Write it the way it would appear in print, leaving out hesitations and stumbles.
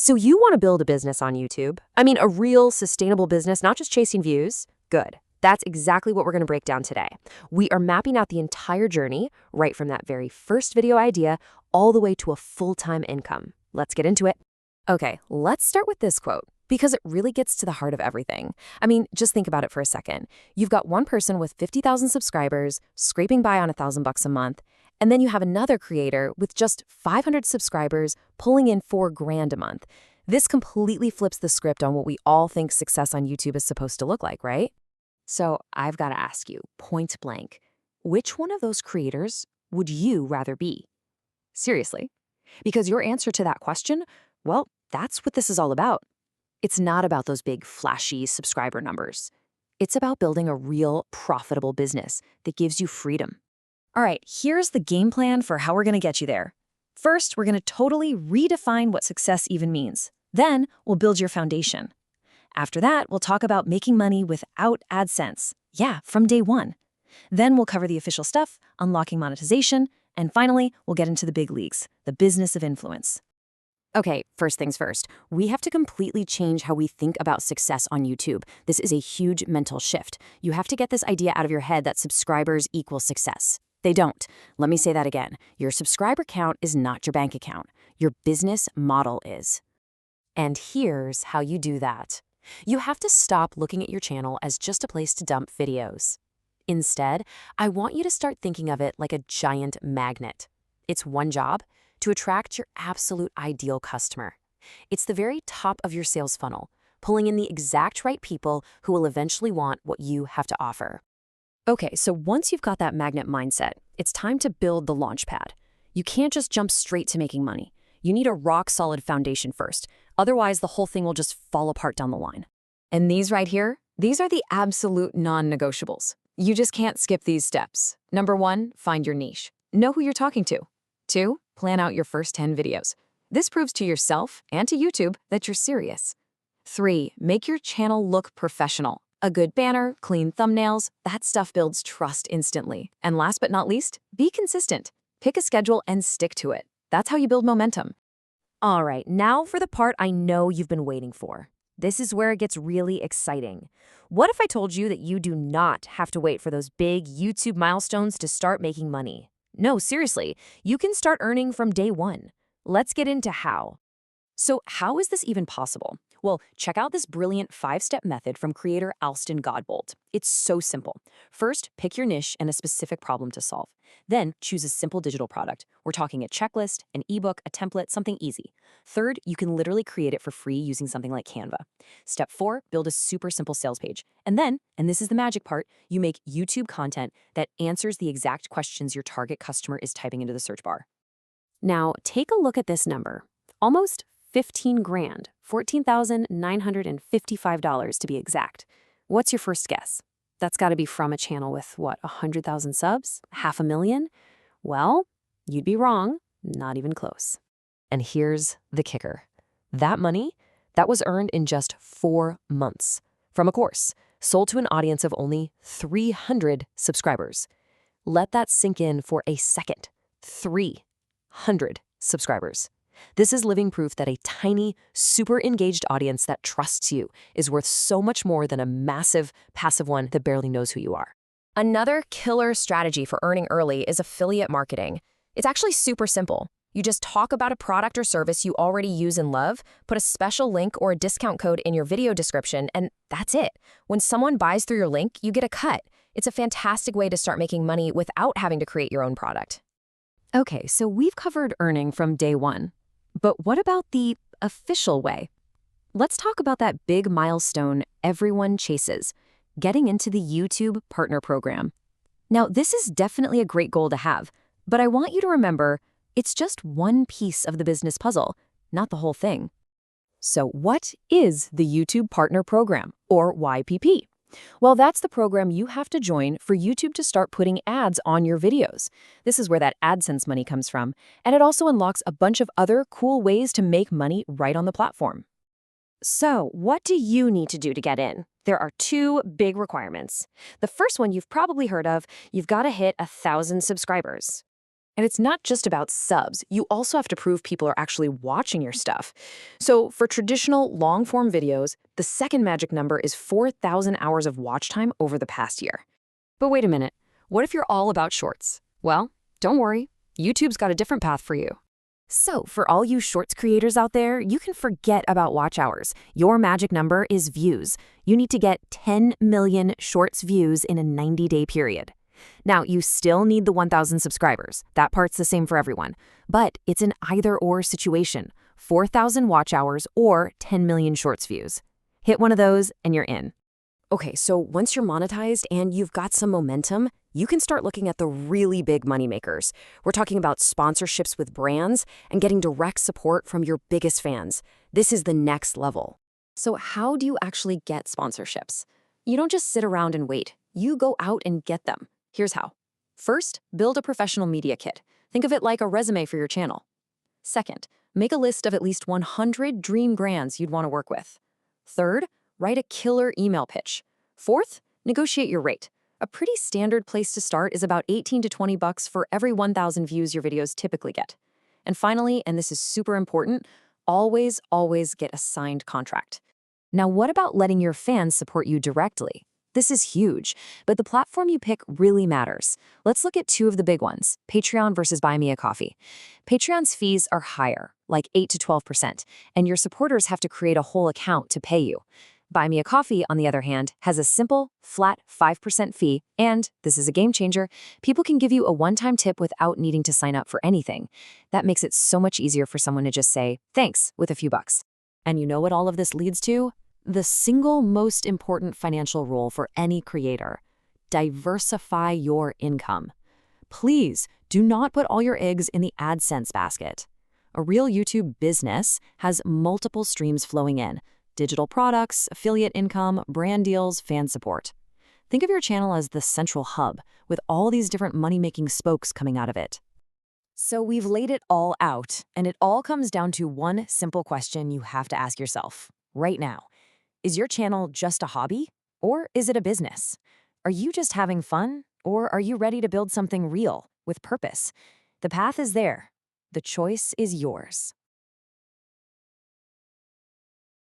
So you want to build a business on YouTube? I mean, a real sustainable business, not just chasing views? Good. That's exactly what we're going to break down today. We are mapping out the entire journey, right from that very first video idea all the way to a full-time income. Let's get into it. Okay, let's start with this quote, because it really gets to the heart of everything. I mean, just think about it for a second. You've got one person with 50,000 subscribers, scraping by on $1,000 a month, and then you have another creator with just 500 subscribers pulling in $4,000 a month. This completely flips the script on what we all think success on YouTube is supposed to look like, right? So I've got to ask you, point blank, which one of those creators would you rather be? Seriously. Because your answer to that question, well, that's what this is all about. It's not about those big, flashy subscriber numbers. It's about building a real, profitable business that gives you freedom. All right, here's the game plan for how we're going to get you there. First, we're going to totally redefine what success even means. Then, we'll build your foundation. After that, we'll talk about making money without AdSense. Yeah, from day one. Then we'll cover the official stuff, unlocking monetization, and finally, we'll get into the big leagues, the business of influence. Okay, first things first, we have to completely change how we think about success on YouTube. This is a huge mental shift. You have to get this idea out of your head that subscribers equal success. They don't. Let me say that again. Your subscriber count is not your bank account. Your business model is. And here's how you do that. You have to stop looking at your channel as just a place to dump videos. Instead, I want you to start thinking of it like a giant magnet. It's one job: to attract your absolute ideal customer. It's the very top of your sales funnel, pulling in the exact right people who will eventually want what you have to offer. Okay, so once you've got that magnet mindset, it's time to build the launch pad. You can't just jump straight to making money. You need a rock-solid foundation first. Otherwise, the whole thing will just fall apart down the line. And these right here, these are the absolute non-negotiables. You just can't skip these steps. Number 1, find your niche. Know who you're talking to. 2, plan out your first 10 videos. This proves to yourself and to YouTube that you're serious. 3, make your channel look professional. A good banner, clean thumbnails, that stuff builds trust instantly. And last but not least, be consistent. Pick a schedule and stick to it. That's how you build momentum. All right, now for the part I know you've been waiting for. This is where it gets really exciting. What if I told you that you do not have to wait for those big YouTube milestones to start making money? No, seriously, you can start earning from day one. Let's get into how. So how is this even possible? Well, check out this brilliant 5-step method from creator Alston Godbolt. It's so simple. First, pick your niche and a specific problem to solve. Then, choose a simple digital product. We're talking a checklist, an ebook, a template, something easy. Third, you can literally create it for free using something like Canva. Step 4, build a super simple sales page. And then, and this is the magic part, you make YouTube content that answers the exact questions your target customer is typing into the search bar. Now, take a look at this number. Almost 15 grand, $14,955 to be exact. What's your first guess? That's got to be from a channel with, what, 100,000 subs? 500,000? Well, you'd be wrong, not even close. And here's the kicker. That money, that was earned in just 4 months from a course sold to an audience of only 300 subscribers. Let that sink in for a second. 300 subscribers. This is living proof that a tiny, super engaged audience that trusts you is worth so much more than a massive, passive one that barely knows who you are. Another killer strategy for earning early is affiliate marketing. It's actually super simple. You just talk about a product or service you already use and love, put a special link or a discount code in your video description, and that's it. When someone buys through your link, you get a cut. It's a fantastic way to start making money without having to create your own product. Okay, so we've covered earning from day one. But what about the official way? Let's talk about that big milestone everyone chases, getting into the YouTube Partner Program. Now, this is definitely a great goal to have, but I want you to remember it's just one piece of the business puzzle, not the whole thing. So what is the YouTube Partner Program, or YPP? Well, that's the program you have to join for YouTube to start putting ads on your videos. This is where that AdSense money comes from, and it also unlocks a bunch of other cool ways to make money right on the platform. So, what do you need to do to get in? There are 2 big requirements. The first one you've probably heard of: you've got to hit 1,000 subscribers. And it's not just about subs. You also have to prove people are actually watching your stuff. So for traditional long-form videos, the second magic number is 4,000 hours of watch time over the past year. But wait a minute. What if you're all about shorts? Well, don't worry. YouTube's got a different path for you. So for all you shorts creators out there, you can forget about watch hours. Your magic number is views. You need to get 10 million shorts views in a 90-day period. Now, you still need the 1,000 subscribers. That part's the same for everyone. But it's an either-or situation, 4,000 watch hours or 10 million shorts views. Hit one of those and you're in. Okay, so once you're monetized and you've got some momentum, you can start looking at the really big moneymakers. We're talking about sponsorships with brands and getting direct support from your biggest fans. This is the next level. So how do you actually get sponsorships? You don't just sit around and wait. You go out and get them. Here's how. First, build a professional media kit. Think of it like a resume for your channel. Second, make a list of at least 100 dream brands you'd want to work with. Third, write a killer email pitch. Fourth, negotiate your rate. A pretty standard place to start is about 18 to 20 bucks for every 1,000 views your videos typically get. And finally, and this is super important, always get a signed contract. Now, what about letting your fans support you directly? This is huge, but the platform you pick really matters. Let's look at two of the big ones, Patreon versus Buy Me a Coffee. Patreon's fees are higher, like 8 to 12%, and your supporters have to create a whole account to pay you. Buy Me a Coffee, on the other hand, has a simple, flat 5% fee, and, this is a game changer, people can give you a one-time tip without needing to sign up for anything. That makes it so much easier for someone to just say, thanks, with a few bucks. And you know what all of this leads to? The single most important financial rule for any creator: diversify your income. Please do not put all your eggs in the AdSense basket. A real YouTube business has multiple streams flowing in: digital products, affiliate income, brand deals, fan support. Think of your channel as the central hub, with all these different money-making spokes coming out of it. So we've laid it all out, and it all comes down to one simple question you have to ask yourself right now. Is your channel just a hobby, or is it a business? Are you just having fun, or are you ready to build something real, with purpose? The path is there. The choice is yours.